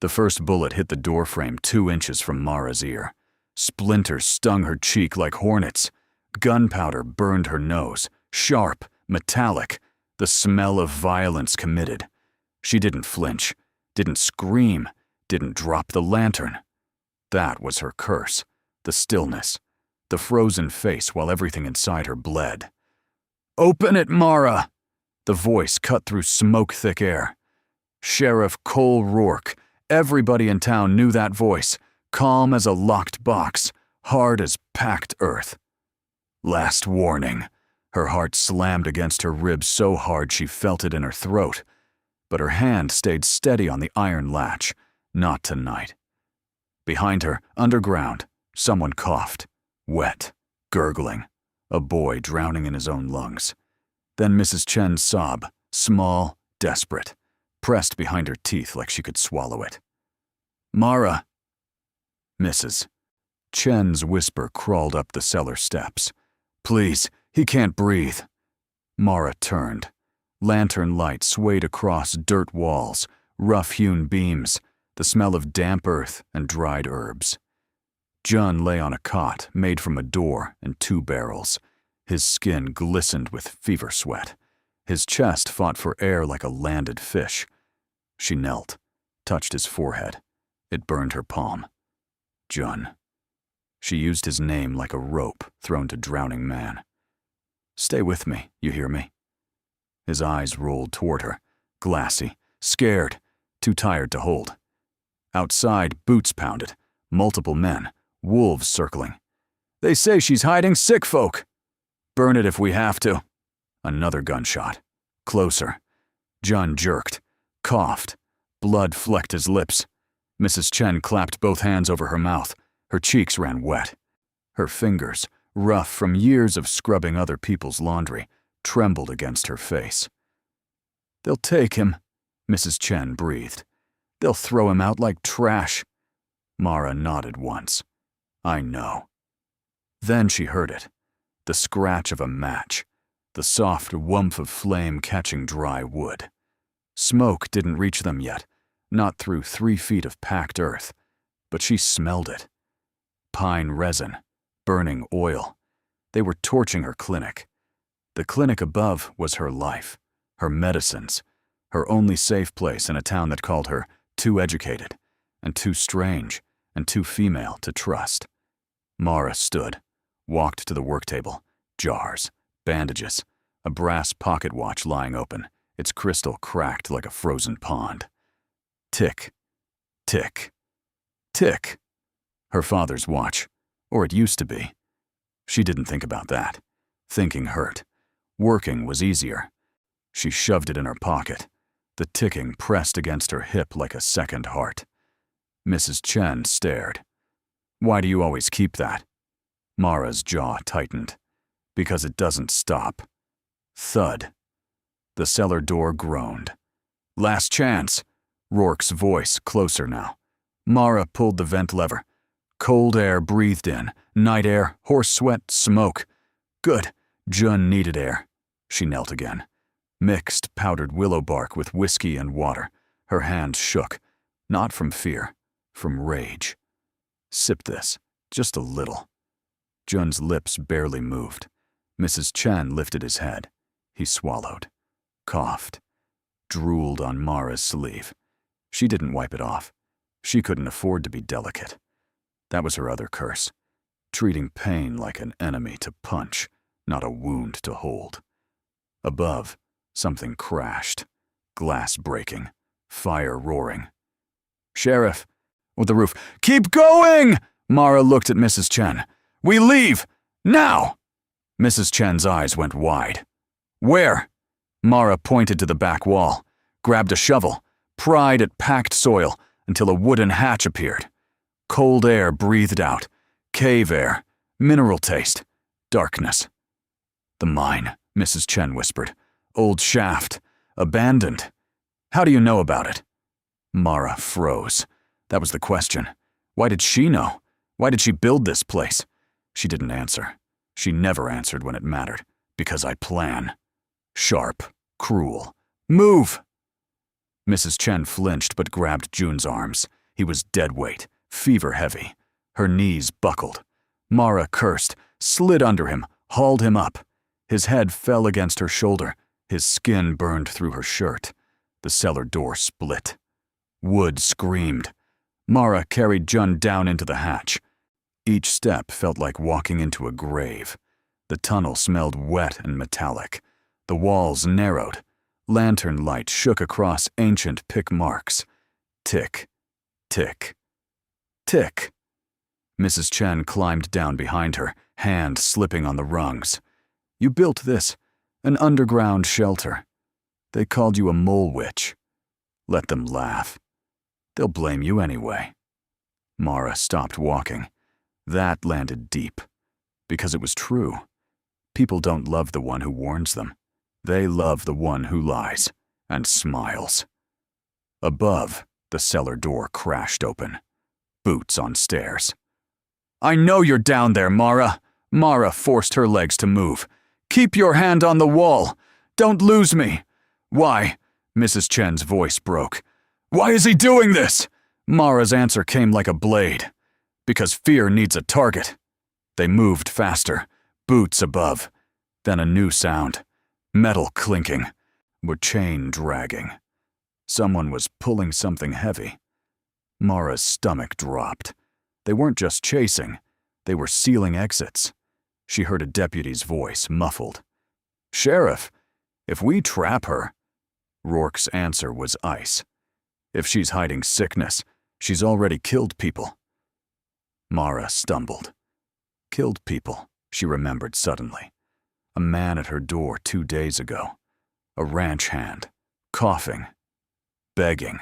The first bullet hit the doorframe 2 inches from Mara's ear. Splinters stung her cheek like hornets. Gunpowder burned her nose, sharp, metallic, the smell of violence committed. She didn't flinch, didn't scream, didn't drop the lantern. That was her curse, the stillness, the frozen face while everything inside her bled. "Open it, Mara!" The voice cut through smoke-thick air. Sheriff Cole Rourke. Everybody in town knew that voice, calm as a locked box, hard as packed earth. Last warning. Her heart slammed against her ribs so hard she felt it in her throat. But her hand stayed steady on the iron latch. Not tonight. Behind her, underground, someone coughed. Wet, gurgling. A boy drowning in his own lungs. Then Mrs. Chen's sob, small, desperate, pressed behind her teeth like she could swallow it. "Mara!" Mrs. Chen's whisper crawled up the cellar steps. "Please, he can't breathe." Mara turned. Lantern light swayed across dirt walls, rough-hewn beams, the smell of damp earth and dried herbs. John lay on a cot made from a door and 2 barrels. His skin glistened with fever sweat. His chest fought for air like a landed fish. She knelt, touched his forehead. It burned her palm. John. She used his name like a rope thrown to drowning man. "Stay with me, you hear me?" His eyes rolled toward her, glassy, scared, too tired to hold. Outside, boots pounded, multiple men, wolves circling. "They say she's hiding sick folk." "Burn it if we have to." Another gunshot. Closer. John jerked, coughed. Blood flecked his lips. Mrs. Chen clapped both hands over her mouth. Her cheeks ran wet. Her fingers, rough from years of scrubbing other people's laundry, trembled against her face. "They'll take him," Mrs. Chen breathed. "They'll throw him out like trash." Mara nodded once. "I know." Then she heard it. The scratch of a match, the soft whump of flame catching dry wood. Smoke didn't reach them yet, not through 3 feet of packed earth, but she smelled it. Pine resin, burning oil. They were torching her clinic. The clinic above was her life, her medicines, her only safe place in a town that called her too educated, and too strange, and too female to trust. Mara stood. Walked to the work table. Jars, bandages, a brass pocket watch lying open, its crystal cracked like a frozen pond. Tick, tick, tick. Her father's watch, or it used to be. She didn't think about that. Thinking hurt. Working was easier. She shoved it in her pocket. The ticking pressed against her hip like a second heart. Mrs. Chen stared. "Why do you always keep that?" Mara's jaw tightened. "Because it doesn't stop." Thud. The cellar door groaned. "Last chance." Rourke's voice closer now. Mara pulled the vent lever. Cold air breathed in, night air, horse sweat, smoke. Good. Jun needed air. She knelt again. Mixed powdered willow bark with whiskey and water. Her hand shook. Not from fear, from rage. "Sip this, just a little." Jun's lips barely moved. Mrs. Chen lifted his head. He swallowed. Coughed. Drooled on Mara's sleeve. She didn't wipe it off. She couldn't afford to be delicate. That was her other curse. Treating pain like an enemy to punch, not a wound to hold. Above, something crashed. Glass breaking. Fire roaring. "Sheriff!" With the roof. "Keep going!" Mara looked at Mrs. Chen. "We leave! Now!" Mrs. Chen's eyes went wide. "Where?" Mara pointed to the back wall, grabbed a shovel, pried at packed soil until a wooden hatch appeared. Cold air breathed out, cave air, mineral taste, darkness. "The mine," Mrs. Chen whispered. "Old shaft, abandoned. How do you know about it?" Mara froze. That was the question. Why did she know? Why did she build this place? She didn't answer. She never answered when it mattered. "Because I plan." Sharp, cruel. "Move!" Mrs. Chen flinched but grabbed Jun's arms. He was deadweight, fever-heavy. Her knees buckled. Mara cursed, slid under him, hauled him up. His head fell against her shoulder. His skin burned through her shirt. The cellar door split. Wood screamed. Mara carried Jun down into the hatch. Each step felt like walking into a grave. The tunnel smelled wet and metallic. The walls narrowed. Lantern light shook across ancient pick marks. Tick, tick, tick. Mrs. Chen climbed down behind her, hand slipping on the rungs. You built this, an underground shelter. They called you a mole witch. Let them laugh. They'll blame you anyway. Mara stopped walking. That landed deep. Because it was true. People don't love the one who warns them. They love the one who lies and smiles. Above, the cellar door crashed open. Boots on stairs. I know you're down there, Mara. Mara forced her legs to move. Keep your hand on the wall. Don't lose me. Why? Mrs. Chen's voice broke. Why is he doing this? Mara's answer came like a blade. Because fear needs a target. They moved faster, boots above. Then a new sound. Metal clinking. A chain dragging. Someone was pulling something heavy. Mara's stomach dropped. They weren't just chasing. They were sealing exits. She heard a deputy's voice, muffled. Sheriff, if we trap her... Rourke's answer was ice. If she's hiding sickness, she's already killed people. Mara stumbled. Killed people, she remembered suddenly. A man at her door 2 days ago. A ranch hand, coughing, begging.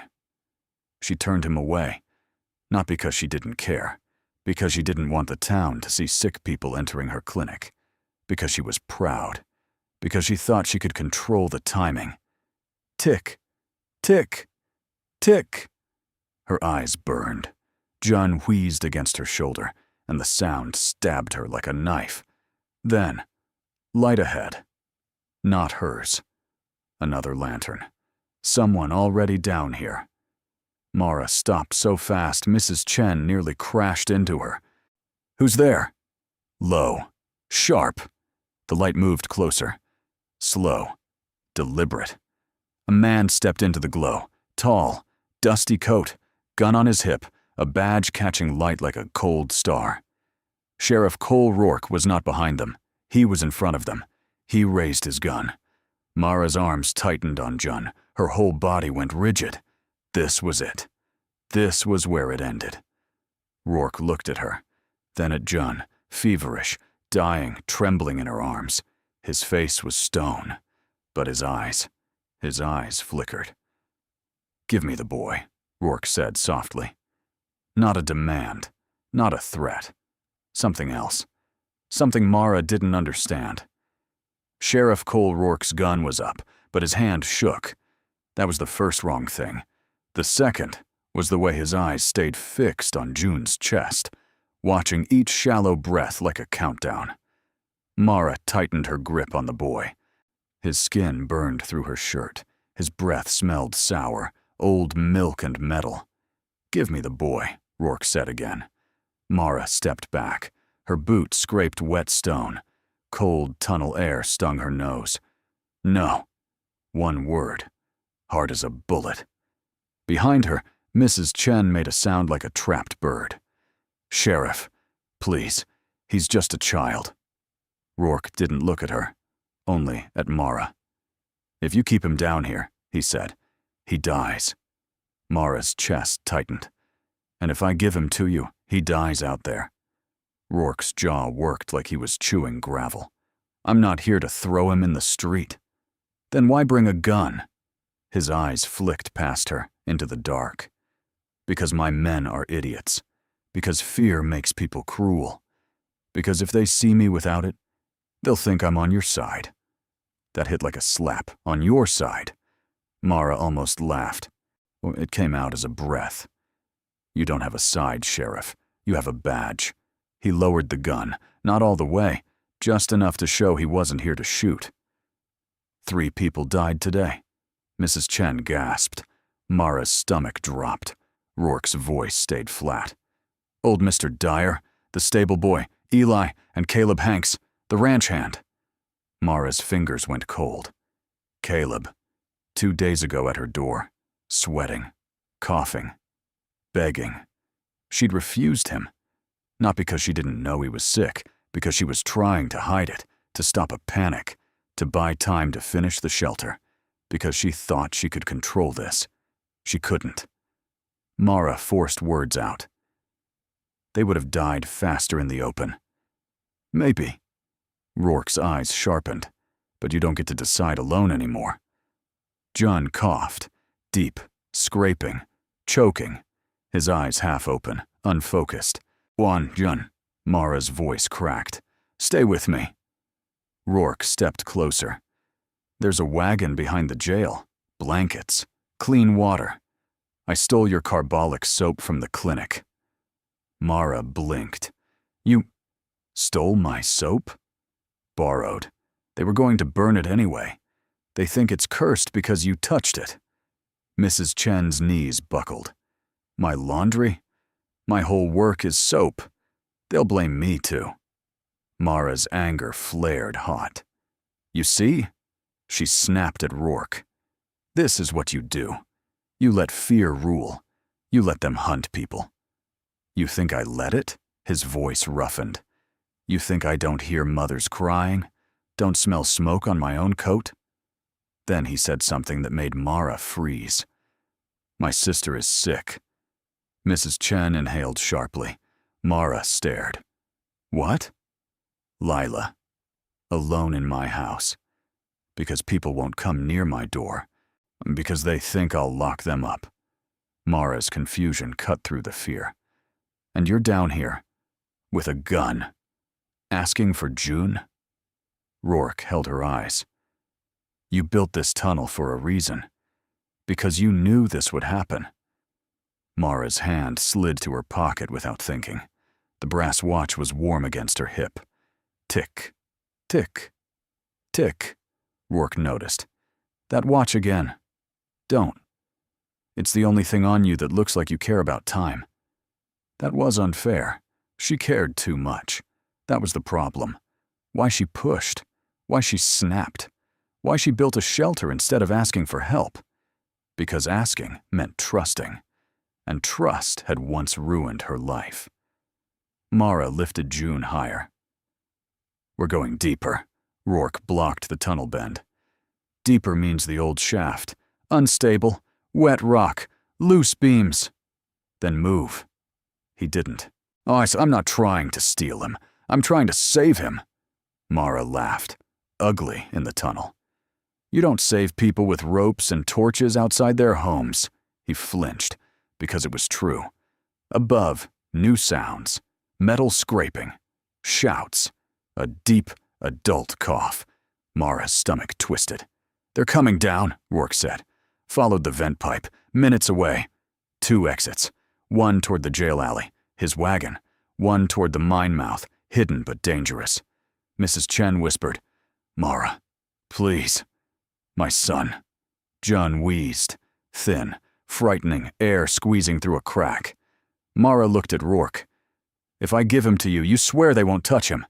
She turned him away, not because she didn't care, because she didn't want the town to see sick people entering her clinic, because she was proud, because she thought she could control the timing. Tick, tick, tick. Her eyes burned. Jun wheezed against her shoulder, and the sound stabbed her like a knife. Then, light ahead. Not hers. Another lantern. Someone already down here. Mara stopped so fast Mrs. Chen nearly crashed into her. Who's there? Low. Sharp. The light moved closer. Slow. Deliberate. A man stepped into the glow. Tall. Dusty coat. Gun on his hip. A badge catching light like a cold star. Sheriff Cole Rourke was not behind them. He was in front of them. He raised his gun. Mara's arms tightened on Jun. Her whole body went rigid. This was it. This was where it ended. Rourke looked at her, then at Jun, feverish, dying, trembling in her arms. His face was stone, but his eyes flickered. Give me the boy, Rourke said softly. Not a demand, not a threat. Something else. Something Mara didn't understand. Sheriff Cole Rourke's gun was up, but his hand shook. That was the first wrong thing. The second was the way his eyes stayed fixed on Jun's chest, watching each shallow breath like a countdown. Mara tightened her grip on the boy. His skin burned through her shirt. His breath smelled sour, old milk and metal. Give me the boy, Rourke said again. Mara stepped back. Her boot scraped wet stone. Cold tunnel air stung her nose. No. One word. Hard as a bullet. Behind her, Mrs. Chen made a sound like a trapped bird. Sheriff, please, he's just a child. Rourke didn't look at her, only at Mara. If you keep him down here, he said, he dies. Mara's chest tightened. And if I give him to you, he dies out there. Rourke's jaw worked like he was chewing gravel. I'm not here to throw him in the street. Then why bring a gun? His eyes flicked past her, into the dark. Because my men are idiots. Because fear makes people cruel. Because if they see me without it, they'll think I'm on your side. That hit like a slap, on your side. Mara almost laughed. It came out as a breath. You don't have a side, Sheriff. You have a badge. He lowered the gun, not all the way, just enough to show he wasn't here to shoot. 3 people died today. Mrs. Chen gasped. Mara's stomach dropped. Rourke's voice stayed flat. Old Mr. Dyer, the stable boy, Eli, and Caleb Hanks, the ranch hand. Mara's fingers went cold. Caleb, 2 days ago at her door, sweating, coughing, begging. She'd refused him. Not because she didn't know he was sick, because she was trying to hide it, to stop a panic, to buy time to finish the shelter, because she thought she could control this. She couldn't. Mara forced words out. They would have died faster in the open. Maybe. Rourke's eyes sharpened, but you don't get to decide alone anymore. John coughed, deep, scraping, choking, his eyes half open, unfocused. Juan, John, Mara's voice cracked. Stay with me. Rourke stepped closer. There's a wagon behind the jail, blankets, clean water. I stole your carbolic soap from the clinic. Mara blinked. You stole my soap? Borrowed. They were going to burn it anyway. They think it's cursed because you touched it. Mrs. Chen's knees buckled. My laundry? My whole work is soap. They'll blame me too. Mara's anger flared hot. You see? She snapped at Rourke. This is what you do. You let fear rule. You let them hunt people. You think I let it? His voice roughened. You think I don't hear mothers crying? Don't smell smoke on my own coat? Then he said something that made Mara freeze. My sister is sick. Mrs. Chen inhaled sharply. Mara stared. What? Lila. Alone in my house. Because people won't come near my door. Because they think I'll lock them up. Mara's confusion cut through the fear. And you're down here, with a gun, asking for June? Rourke held her eyes. You built this tunnel for a reason. Because you knew this would happen. Mara's hand slid to her pocket without thinking. The brass watch was warm against her hip. Tick, tick, tick, Rourke noticed. That watch again. Don't. It's the only thing on you that looks like you care about time. That was unfair. She cared too much. That was the problem. Why she pushed. Why she snapped. Why she built a shelter instead of asking for help. Because asking meant trusting. And trust had once ruined her life. Mara lifted June higher. We're going deeper. Rourke blocked the tunnel bend. Deeper means the old shaft. Unstable, wet rock, loose beams. Then move. He didn't. Oh, I'm not trying to steal him. I'm trying to save him. Mara laughed, ugly in the tunnel. You don't save people with ropes and torches outside their homes. He flinched, because it was true. Above, new sounds, metal scraping, shouts, a deep, adult cough. Mara's stomach twisted. They're coming down, Rourke said. Followed the vent pipe, minutes away. 2 exits. One toward the jail alley, his wagon. One toward the mine mouth, hidden but dangerous. Mrs. Chen whispered, Mara, please. My son. John wheezed, thin, frightening, air squeezing through a crack. Mara looked at Rourke. If I give him to you, you swear they won't touch him.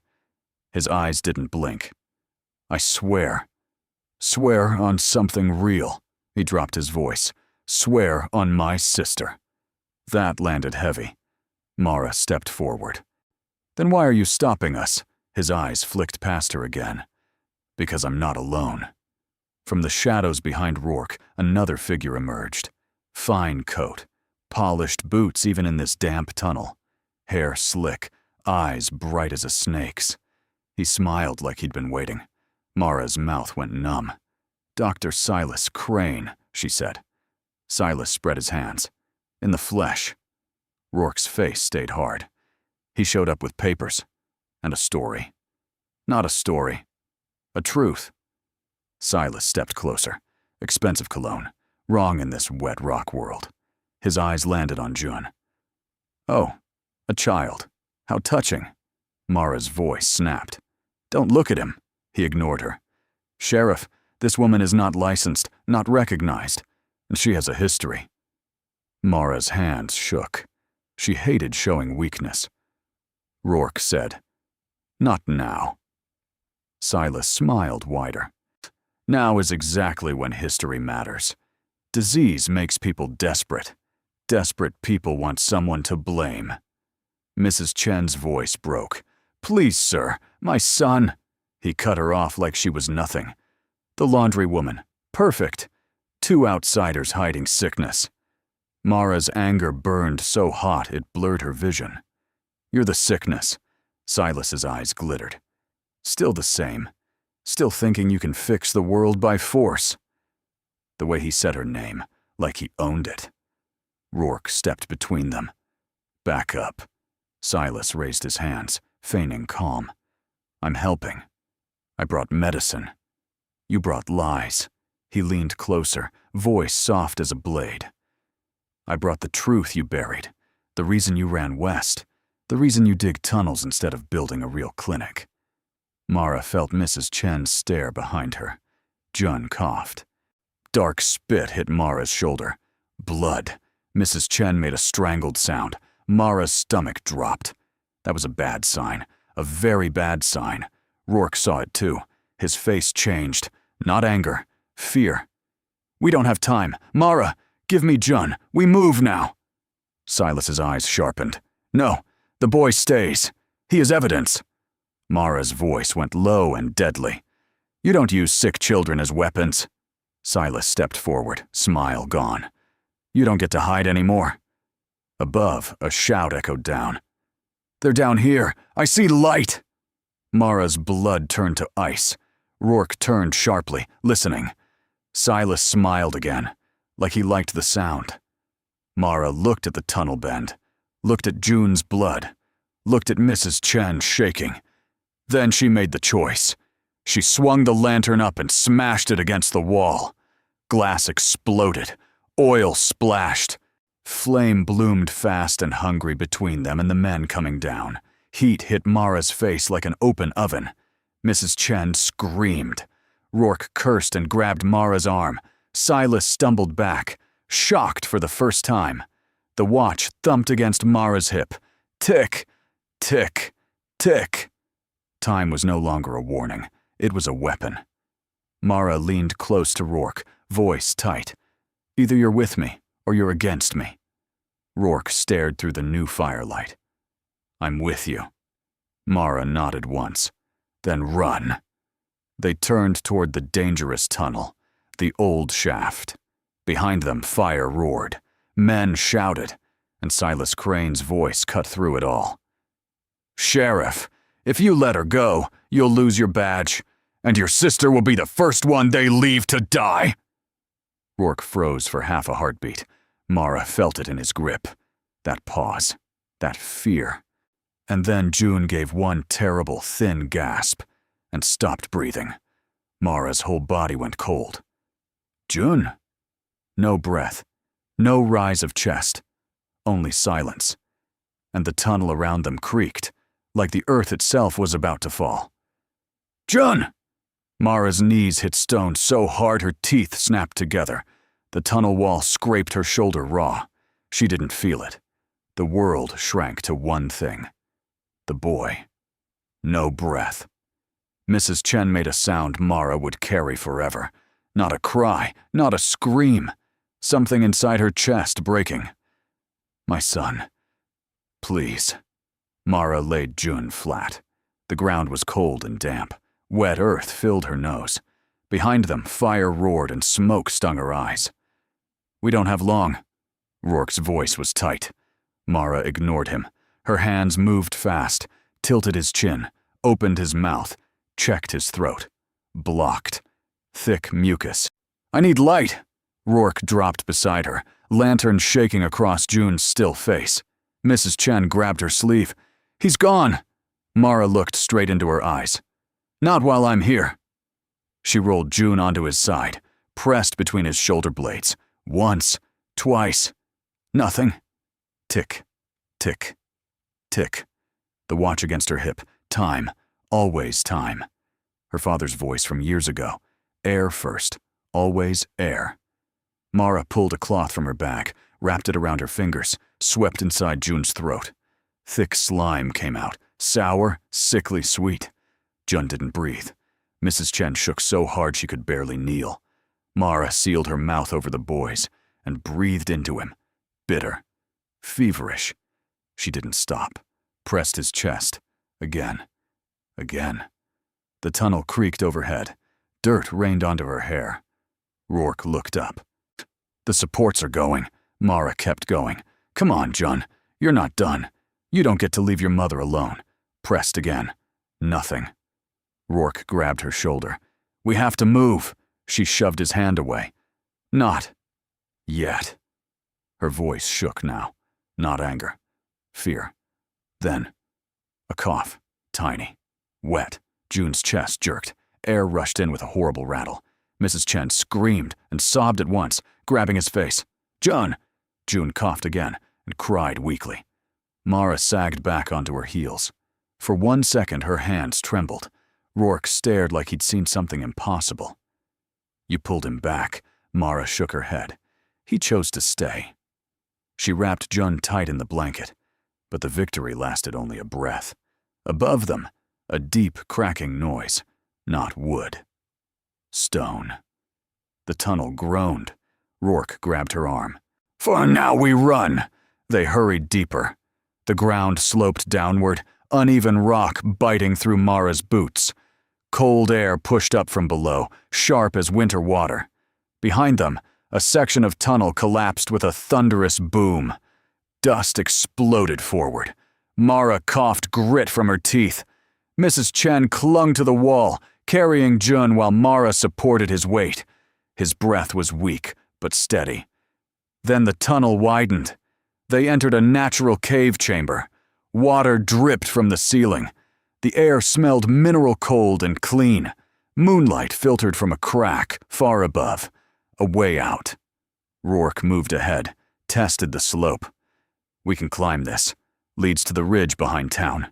His eyes didn't blink. I swear. Swear on something real. He dropped his voice. Swear on my sister. That landed heavy. Mara stepped forward. Then why are you stopping us? His eyes flicked past her again. Because I'm not alone. From the shadows behind Rourke, another figure emerged. Fine coat. Polished boots even in this damp tunnel. Hair slick. Eyes bright as a snake's. He smiled like he'd been waiting. Mara's mouth went numb. Dr. Silas Crane, she said. Silas spread his hands. In the flesh. Rourke's face stayed hard. He showed up with papers. And a story. Not a story. A truth. Silas stepped closer. Expensive cologne. Wrong in this wet rock world. His eyes landed on June. Oh, a child. How touching. Mara's voice snapped. Don't look at him. He ignored her. Sheriff, this woman is not licensed, not recognized, and she has a history. Mara's hands shook. She hated showing weakness. Rourke said, "Not now." Silas smiled wider. Now is exactly when history matters. Disease makes people desperate. Desperate people want someone to blame. Mrs. Chen's voice broke. "Please, sir, my son—" He cut her off like she was nothing. The laundry woman. Perfect. Two outsiders hiding sickness. Mara's anger burned so hot it blurred her vision. "You're the sickness." Silas's eyes glittered. "Still the same. Still thinking you can fix the world by force." The way he said her name, like he owned it. Rourke stepped between them. "Back up." Silas raised his hands, feigning calm. "I'm helping. I brought medicine. You brought lies." He leaned closer, voice soft as a blade. "I brought the truth you buried, the reason you ran west, the reason you dig tunnels instead of building a real clinic." Mara felt Mrs. Chen's stare behind her. Jun coughed. Dark spit hit Mara's shoulder. Blood. Mrs. Chen made a strangled sound. Mara's stomach dropped. That was a bad sign. A very bad sign. Rourke saw it too. His face changed. Not anger. Fear. "We don't have time. Mara, give me Jun. We move now." Silas's eyes sharpened. "No, the boy stays. He is evidence." Mara's voice went low and deadly. "You don't use sick children as weapons." Silas stepped forward, smile gone. "You don't get to hide anymore." Above, a shout echoed down. "They're down here. I see light." Mara's blood turned to ice. Rourke turned sharply, listening. Silas smiled again, like he liked the sound. Mara looked at the tunnel bend, looked at Jun's blood, looked at Mrs. Chen shaking. Then she made the choice. She swung the lantern up and smashed it against the wall. Glass exploded. Oil splashed. Flame bloomed fast and hungry between them and the men coming down. Heat hit Mara's face like an open oven. Mrs. Chen screamed. Rourke cursed and grabbed Mara's arm. Silas stumbled back, shocked for the first time. The watch thumped against Mara's hip. Tick, tick, tick. Time was no longer a warning. It was a weapon. Mara leaned close to Rourke, voice tight. "Either you're with me, or you're against me." Rourke stared through the new firelight. "I'm with you." Mara nodded once. "Then run." They turned toward the dangerous tunnel, the old shaft. Behind them, fire roared. Men shouted, and Silas Crane's voice cut through it all. "Sheriff, if you let her go, you'll lose your badge, and your sister will be the first one they leave to die." Rourke froze for half a heartbeat. Mara felt it in his grip. That pause. That fear. And then June gave one terrible, thin gasp and stopped breathing. Mara's whole body went cold. "June?" No breath. No rise of chest. Only silence. And the tunnel around them creaked, like the earth itself was about to fall. "June!" Mara's knees hit stone so hard her teeth snapped together. The tunnel wall scraped her shoulder raw. She didn't feel it. The world shrank to one thing. The boy. No breath. Mrs. Chen made a sound Mara would carry forever. Not a cry, not a scream. Something inside her chest breaking. "My son. Please." Mara laid June flat. The ground was cold and damp. Wet earth filled her nose. Behind them, fire roared and smoke stung her eyes. "We don't have long." Rourke's voice was tight. Mara ignored him. Her hands moved fast, tilted his chin, opened his mouth, checked his throat. Blocked. Thick mucus. "I need light." Rourke dropped beside her, lantern shaking across June's still face. Mrs. Chen grabbed her sleeve. "He's gone." Mara looked straight into her eyes. "Not while I'm here." She rolled June onto his side, pressed between his shoulder blades. Once, twice. Nothing. Tick, tick, tick. The watch against her hip. Time. Always time. Her father's voice from years ago. Air first. Always air. Mara pulled a cloth from her bag, wrapped it around her fingers, swept inside June's throat. Thick slime came out, sour, sickly sweet. Jun didn't breathe. Mrs. Chen shook so hard she could barely kneel. Mara sealed her mouth over the boy's and breathed into him, bitter, feverish. She didn't stop, pressed his chest, again, again. The tunnel creaked overhead. Dirt rained onto her hair. Rourke looked up. The supports are going. Mara kept going. Come on, Jun. You're not done. You don't get to leave your mother alone. Pressed again. Nothing. Rourke grabbed her shoulder. We have to move. She shoved his hand away. Not yet. Her voice shook now. Not anger. Fear. Then, a cough. Tiny. Wet. June's chest jerked. Air rushed in with a horrible rattle. Mrs. Chen screamed and sobbed at once, grabbing his face. Jun! June coughed again and cried weakly. Mara sagged back onto her heels. For 1 second, her hands trembled. Rourke stared like he'd seen something impossible. You pulled him back. Mara shook her head. He chose to stay. She wrapped Jun tight in the blanket, but the victory lasted only a breath. Above them, a deep cracking noise. Not wood. Stone. The tunnel groaned. Rourke grabbed her arm. For now we run! They hurried deeper. The ground sloped downward, uneven rock biting through Mara's boots. Cold air pushed up from below, sharp as winter water. Behind them, a section of tunnel collapsed with a thunderous boom. Dust exploded forward. Mara coughed grit from her teeth. Mrs. Chen clung to the wall, carrying Jun while Mara supported his weight. His breath was weak, but steady. Then the tunnel widened. They entered a natural cave chamber. Water dripped from the ceiling. The air smelled mineral cold and clean. Moonlight filtered from a crack far above. A way out. Rourke moved ahead, tested the slope. We can climb this. Leads to the ridge behind town.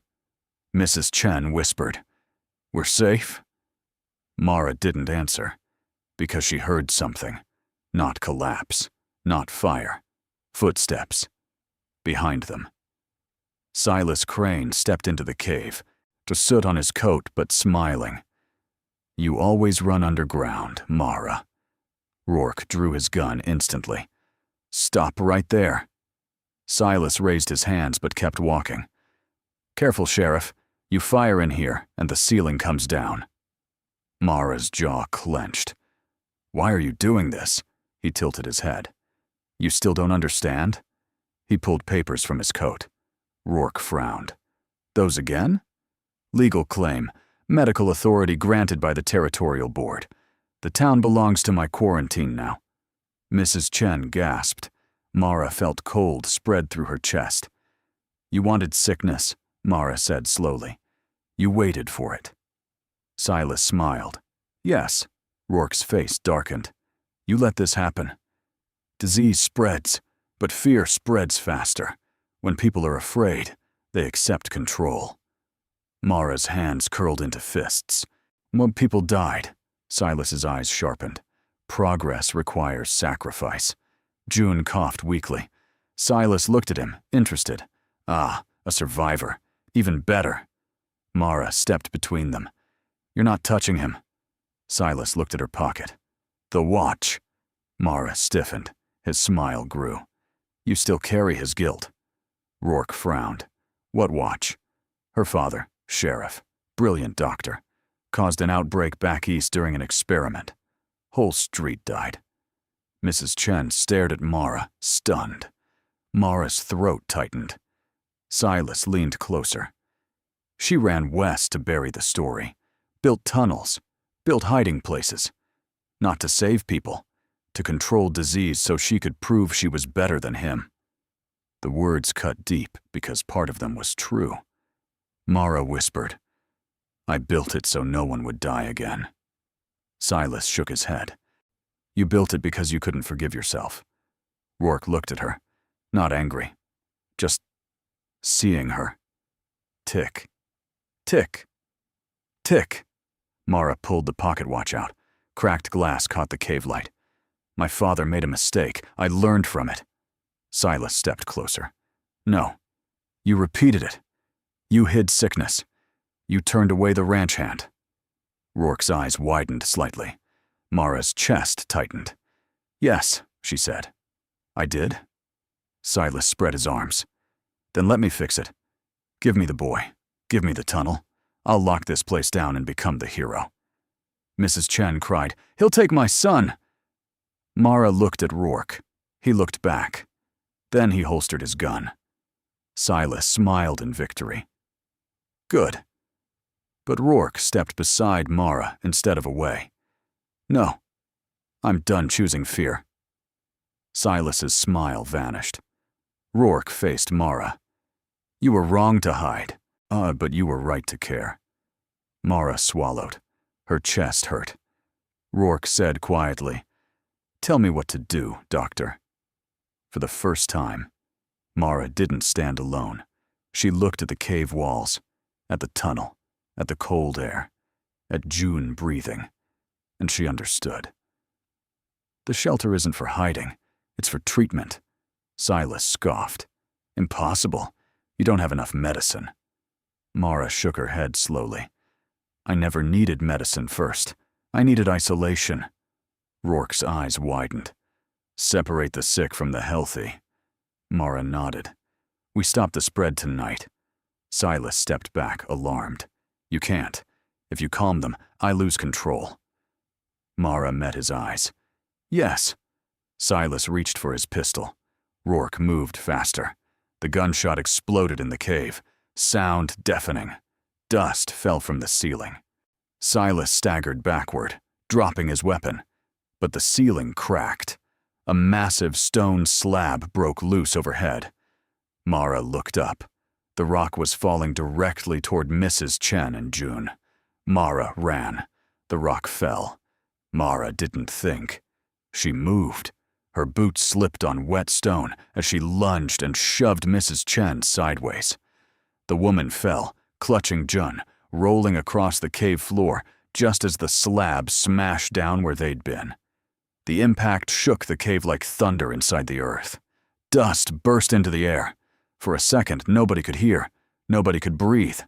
Mrs. Chen whispered. We're safe? Mara didn't answer, because she heard something. Not collapse, not fire. Footsteps. Behind them. Silas Crane stepped into the cave, to soot on his coat but smiling. You always run underground, Mara. Rourke drew his gun instantly. Stop right there. Silas raised his hands but kept walking. Careful, Sheriff. You fire in here, and the ceiling comes down. Mara's jaw clenched. Why are you doing this? He tilted his head. You still don't understand? He pulled papers from his coat. Rourke frowned. Those again? Legal claim. Medical authority granted by the Territorial Board. The town belongs to my quarantine now. Mrs. Chen gasped. Mara felt cold spread through her chest. You wanted sickness, Mara said slowly. You waited for it. Silas smiled. Yes. Rourke's face darkened. You let this happen. Disease spreads, but fear spreads faster. When people are afraid, they accept control. Mara's hands curled into fists. When people died, Silas's eyes sharpened. Progress requires sacrifice. June coughed weakly. Silas looked at him, interested. Ah, a survivor. Even better. Mara stepped between them. You're not touching him. Silas looked at her pocket. The watch. Mara stiffened. His smile grew. You still carry his guilt. Rourke frowned. What watch? Her father, sheriff, brilliant doctor. Caused an outbreak back east during an experiment. Whole street died. Mrs. Chen stared at Mara, stunned. Mara's throat tightened. Silas leaned closer. She ran west to bury the story. Built tunnels. Built hiding places. Not to save people. To control disease so she could prove she was better than him. The words cut deep because part of them was true. Mara whispered, I built it so no one would die again. Silas shook his head. You built it because you couldn't forgive yourself. Rourke looked at her, not angry, just seeing her. Tick, tick, tick. Mara pulled the pocket watch out. Cracked glass caught the cave light. My father made a mistake. I learned from it. Silas stepped closer. No. You repeated it. You hid sickness. You turned away the ranch hand. Rourke's eyes widened slightly. Mara's chest tightened. Yes, she said. I did? Silas spread his arms. Then let me fix it. Give me the boy. Give me the tunnel. I'll lock this place down and become the hero. Mrs. Chen cried, He'll take my son! Mara looked at Rourke. He looked back. Then he holstered his gun. Silas smiled in victory. Good. But Rourke stepped beside Mara instead of away. No. I'm done choosing fear. Silas's smile vanished. Rourke faced Mara. You were wrong to hide, but you were right to care. Mara swallowed. Her chest hurt. Rourke said quietly, Tell me what to do, Doctor. For the first time, Mara didn't stand alone. She looked at the cave walls, at the tunnel, at the cold air, at June breathing, and she understood. The shelter isn't for hiding, it's for treatment. Silas scoffed. Impossible. You don't have enough medicine. Mara shook her head slowly. I never needed medicine first. I needed isolation. Rourke's eyes widened. Separate the sick from the healthy. Mara nodded. We stopped the spread tonight. Silas stepped back, alarmed. You can't. If you calm them, I lose control. Mara met his eyes. Yes. Silas reached for his pistol. Rourke moved faster. The gunshot exploded in the cave. Sound deafening. Dust fell from the ceiling. Silas staggered backward, dropping his weapon. But the ceiling cracked. A massive stone slab broke loose overhead. Mara looked up. The rock was falling directly toward Mrs. Chen and June. Mara ran. The rock fell. Mara didn't think. She moved. Her boots slipped on wet stone as she lunged and shoved Mrs. Chen sideways. The woman fell, clutching Jun, rolling across the cave floor just as the slab smashed down where they'd been. The impact shook the cave like thunder inside the earth. Dust burst into the air. For a second, nobody could hear. Nobody could breathe.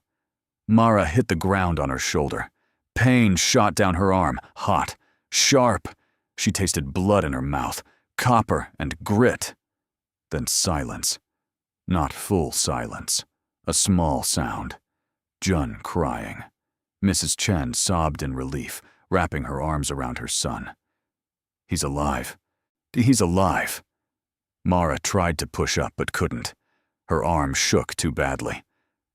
Mara hit the ground on her shoulder. Pain shot down her arm, hot, sharp. She tasted blood in her mouth, copper and grit. Then silence. Not full silence. A small sound. Jun crying. Mrs. Chen sobbed in relief, wrapping her arms around her son. He's alive. He's alive. Mara tried to push up but couldn't. Her arm shook too badly.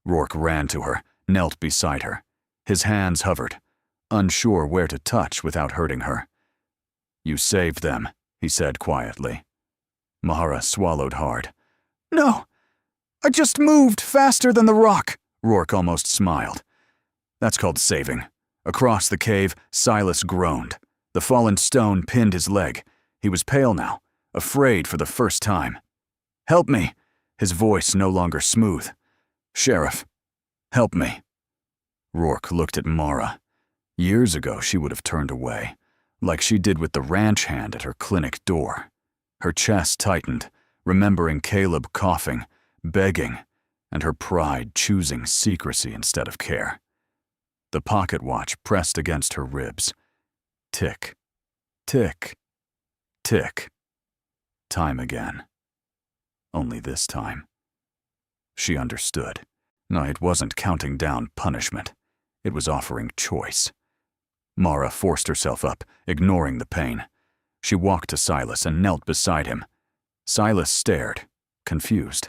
Rourke ran to her, knelt beside her. His hands hovered, unsure where to touch without hurting her. You saved them, he said quietly. Mara swallowed hard. No, I just moved faster than the rock, Rourke almost smiled. That's called saving. Across the cave, Silas groaned. The fallen stone pinned his leg. He was pale now, afraid for the first time. Help me, his voice no longer smooth. Sheriff, help me. Rourke looked at Mara. Years ago, she would have turned away, like she did with the ranch hand at her clinic door. Her chest tightened, remembering Caleb coughing, begging, and her pride choosing secrecy instead of care. The pocket watch pressed against her ribs. Tick, tick, tick. Time again. Only this time. She understood. No, it wasn't counting down punishment. It was offering choice. Mara forced herself up, ignoring the pain. She walked to Silas and knelt beside him. Silas stared, confused.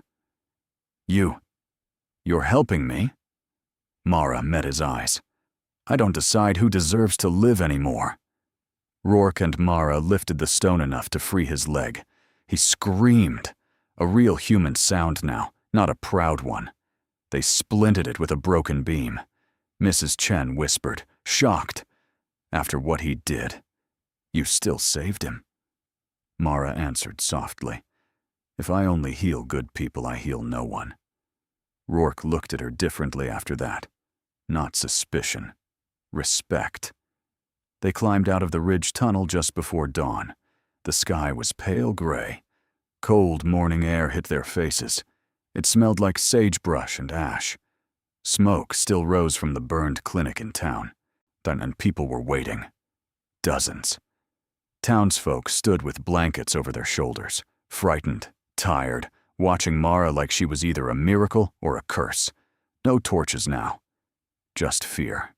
You're helping me? Mara met his eyes. I don't decide who deserves to live anymore. Rourke and Mara lifted the stone enough to free his leg. He screamed. A real human sound now, not a proud one. They splinted it with a broken beam. Mrs. Chen whispered, shocked. After what he did, you still saved him. Mara answered softly. If I only heal good people, I heal no one. Rourke looked at her differently after that. Not suspicion. Respect. They climbed out of the ridge tunnel just before dawn. The sky was pale gray. Cold morning air hit their faces. It smelled like sagebrush and ash. Smoke still rose from the burned clinic in town, and people were waiting. Dozens. Townsfolk stood with blankets over their shoulders, frightened, tired, watching Mara like she was either a miracle or a curse. No torches now. Just fear.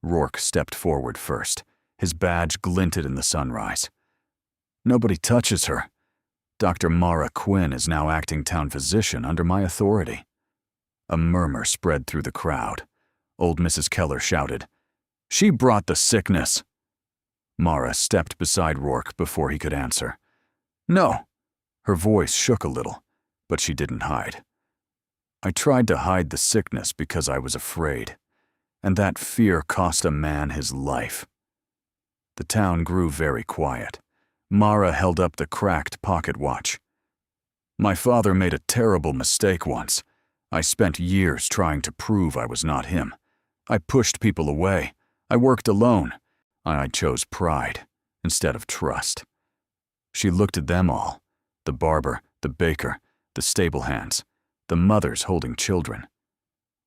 Rourke stepped forward first. His badge glinted in the sunrise. Nobody touches her. Dr. Mara Quinn is now acting town physician under my authority. A murmur spread through the crowd. Old Mrs. Keller shouted, "She brought the sickness." Mara stepped beside Rourke before he could answer. "No." Her voice shook a little, but she didn't hide. "I tried to hide the sickness because I was afraid, and that fear cost a man his life." The town grew very quiet. Mara held up the cracked pocket watch. "My father made a terrible mistake once. I spent years trying to prove I was not him. I pushed people away. I worked alone. I chose pride instead of trust." She looked at them all, the barber, the baker, the stable hands, the mothers holding children.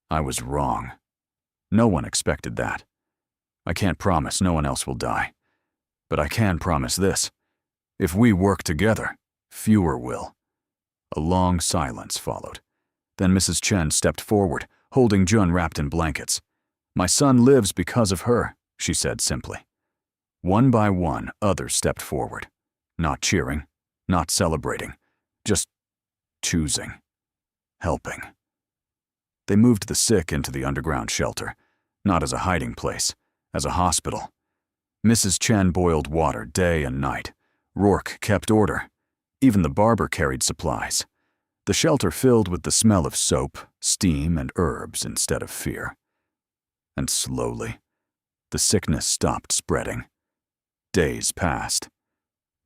I was wrong. No one expected that. I can't promise no one else will die. But I can promise this. If we work together, fewer will. A long silence followed. Then Mrs. Chen stepped forward, holding Jun wrapped in blankets. "My son lives because of her," she said simply. One by one, others stepped forward. Not cheering, not celebrating, just choosing, helping. They moved the sick into the underground shelter, not as a hiding place, as a hospital. Mrs. Chen boiled water day and night. Rourke kept order. Even the barber carried supplies. The shelter filled with the smell of soap, steam, and herbs instead of fear. And slowly, the sickness stopped spreading. Days passed.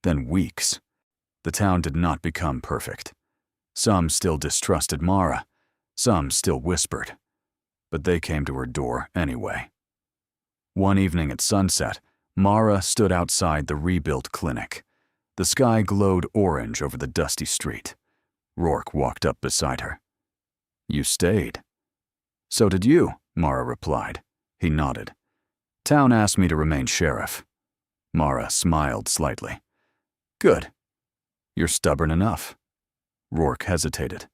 Then weeks. The town did not become perfect. Some still distrusted Mara. Some still whispered. But they came to her door anyway. One evening at sunset, Mara stood outside the rebuilt clinic. The sky glowed orange over the dusty street. Rourke walked up beside her. "You stayed." "So did you," Mara replied. He nodded. "Town asked me to remain sheriff." Mara smiled slightly. "Good. You're stubborn enough." Rourke hesitated.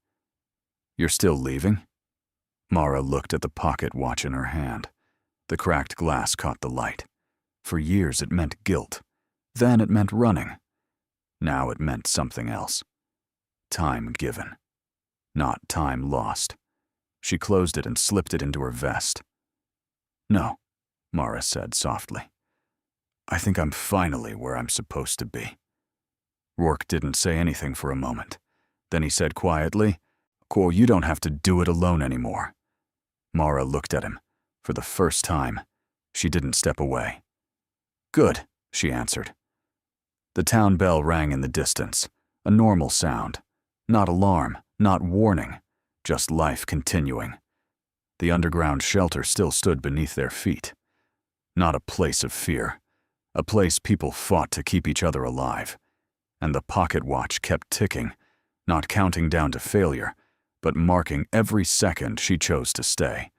"You're still leaving?" Mara looked at the pocket watch in her hand. The cracked glass caught the light. For years it meant guilt. Then it meant running. Now it meant something else. Time given. Not time lost. She closed it and slipped it into her vest. "No," Mara said softly. "I think I'm finally where I'm supposed to be." Rourke didn't say anything for a moment. Then he said quietly, "Cool, you don't have to do it alone anymore." Mara looked at him. For the first time, she didn't step away. "Good," she answered. The town bell rang in the distance, a normal sound. Not alarm, not warning, just life continuing. The underground shelter still stood beneath their feet. Not a place of fear, a place people fought to keep each other alive. And the pocket watch kept ticking, not counting down to failure, but marking every second she chose to stay.